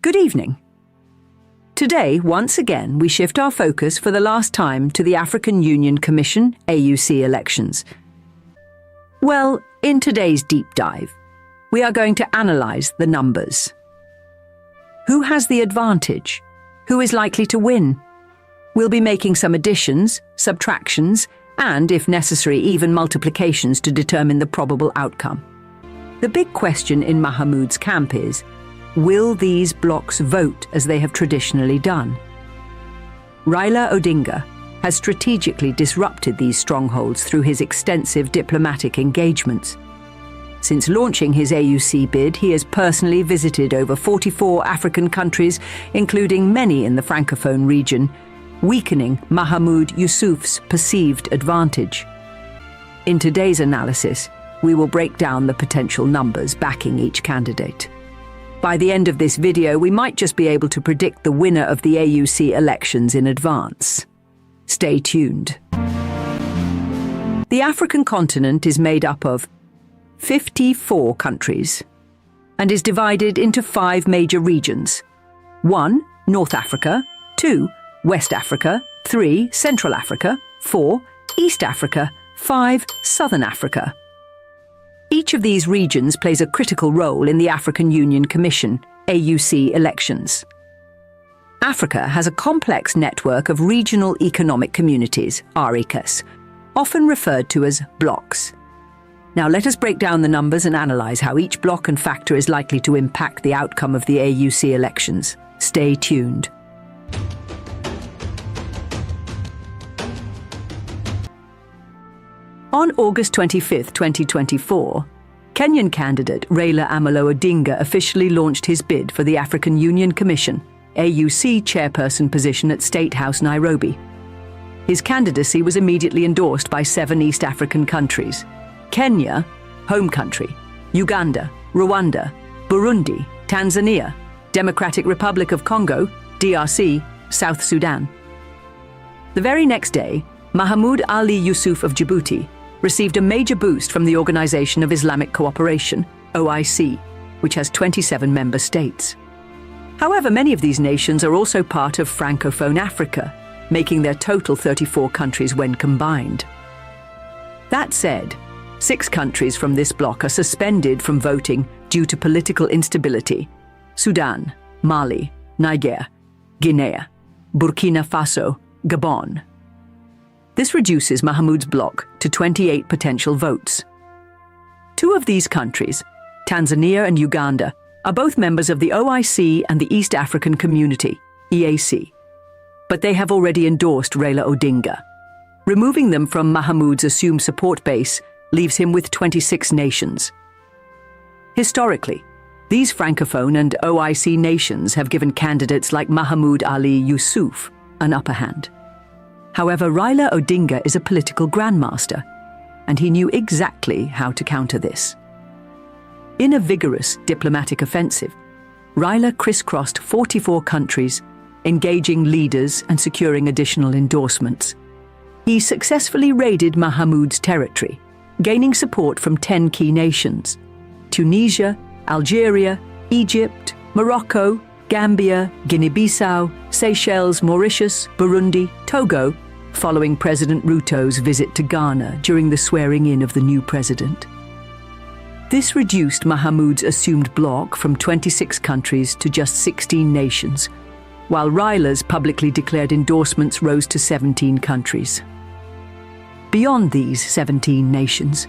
Good evening. Today, once again, we shift our focus for the last time to the African Union Commission AUC elections. Well, in today's deep dive, we are going to analyze the numbers. Who has the advantage? Who is likely to win? We'll be making some additions, subtractions, and, if necessary, even multiplications to determine the probable outcome. The big question in Mahamoud's camp is, will these blocs vote as they have traditionally done? Raila Odinga has strategically disrupted these strongholds through his extensive diplomatic engagements. Since launching his AUC bid, he has personally visited over 44 African countries, including many in the Francophone region, weakening Mahamoud Youssouf's perceived advantage. In today's analysis, we will break down the potential numbers backing each candidate. By the end of this video, we might just be able to predict the winner of the AUC elections in advance. Stay tuned. The African continent is made up of 54 countries and is divided into 5 major regions. 1. North Africa. 2. West Africa. 3. Central Africa. 4. East Africa. 5. Southern Africa. Each of these regions plays a critical role in the African Union Commission AUC elections. Africa has a complex network of regional economic communities, RECAs, often referred to as blocs. Now let us break down the numbers and analyze how each bloc and factor is likely to impact the outcome of the AUC elections. Stay tuned. On August 25, 2024, Kenyan candidate Raila Odinga officially launched his bid for the African Union Commission AUC Chairperson position at State House, Nairobi. His candidacy was immediately endorsed by 7 East African countries: Kenya, home country; Uganda, Rwanda, Burundi, Tanzania, Democratic Republic of Congo, DRC, South Sudan. The very next day, Mahamoud Ali Youssouf of Djibouti received a major boost from the Organization of Islamic Cooperation, OIC, which has 27 member states. However, many of these nations are also part of Francophone Africa, making their total 34 countries when combined. That said, 6 countries from this bloc are suspended from voting due to political instability: Sudan, Mali, Niger, Guinea, Burkina Faso, Gabon. This reduces Mahamoud's bloc to 28 potential votes. 2 of these countries, Tanzania and Uganda, are both members of the OIC and the East African Community, EAC, but they have already endorsed Raila Odinga. Removing them from Mahamoud's assumed support base leaves him with 26 nations. Historically, these Francophone and OIC nations have given candidates like Mahamoud Ali Youssouf an upper hand. However, Raila Odinga is a political grandmaster, and he knew exactly how to counter this. In a vigorous diplomatic offensive, Raila crisscrossed 44 countries, engaging leaders and securing additional endorsements. He successfully raided Mahamoud's territory, gaining support from 10 key nations: Tunisia, Algeria, Egypt, Morocco, Gambia, Guinea-Bissau, Seychelles, Mauritius, Burundi, Togo, following President Ruto's visit to Ghana during the swearing-in of the new president. This reduced Mahamoud's assumed bloc from 26 countries to just 16 nations, while Raila's publicly declared endorsements rose to 17 countries. Beyond these 17 nations,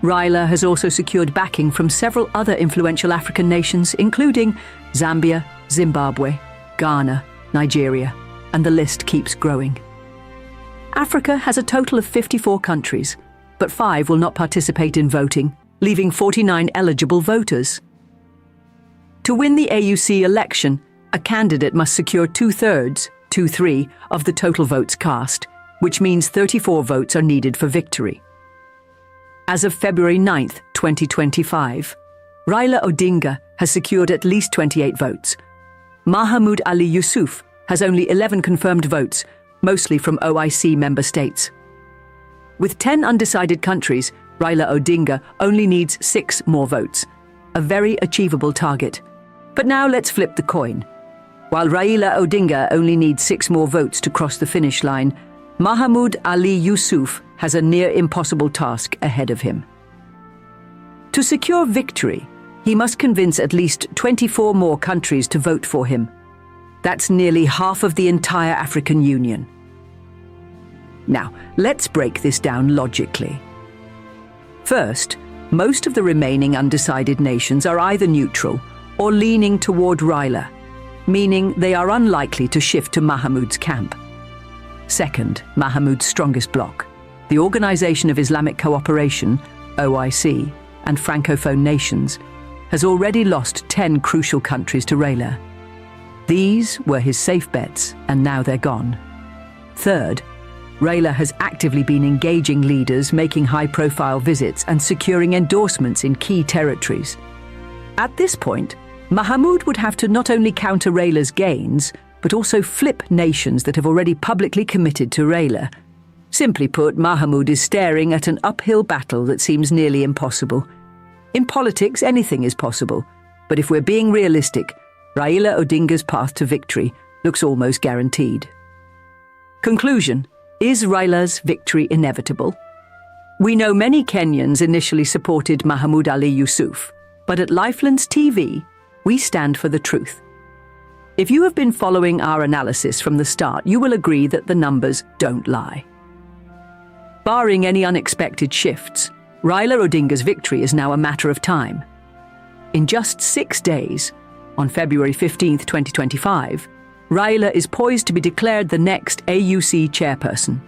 Raila has also secured backing from several other influential African nations, including Zambia, Zimbabwe, Ghana, Nigeria, and the list keeps growing. Africa has a total of 54 countries, but 5 will not participate in voting, leaving 49 eligible voters. To win the AUC election, a candidate must secure 2/3, 2/3 of the total votes cast, which means 34 votes are needed for victory. As of February 9, 2025, Raila Odinga has secured at least 28 votes. Mahamoud Ali Youssouf has only 11 confirmed votes, mostly from OIC member states. With 10 undecided countries, Raila Odinga only needs 6 more votes, a very achievable target. But now let's flip the coin. While Raila Odinga only needs 6 more votes to cross the finish line, Mahamoud Ali Youssouf has a near impossible task ahead of him. To secure victory, he must convince at least 24 more countries to vote for him. That's nearly half of the entire African Union. Now, let's break this down logically. First, most of the remaining undecided nations are either neutral or leaning toward Raila, meaning they are unlikely to shift to Mahamoud's camp. Second, Mahamoud's strongest bloc, the Organization of Islamic Cooperation, OIC, and Francophone nations, has already lost 10 crucial countries to Raila. These were his safe bets, and now they're gone. Third, Raila has actively been engaging leaders, making high-profile visits and securing endorsements in key territories. At this point, Mahamoud would have to not only counter Raila's gains, but also flip nations that have already publicly committed to Raila. Simply put, Mahamoud is staring at an uphill battle that seems nearly impossible. In politics, anything is possible, but if we're being realistic, Raila Odinga's path to victory looks almost guaranteed. Conclusion: is Raila's victory inevitable? We know many Kenyans initially supported Mahamoud Ali Youssouf, but at Lifelines TV, we stand for the truth. If you have been following our analysis from the start, you will agree that the numbers don't lie. Barring any unexpected shifts, Raila Odinga's victory is now a matter of time. In just 6 days, on February 15, 2025, Raila is poised to be declared the next AUC chairperson.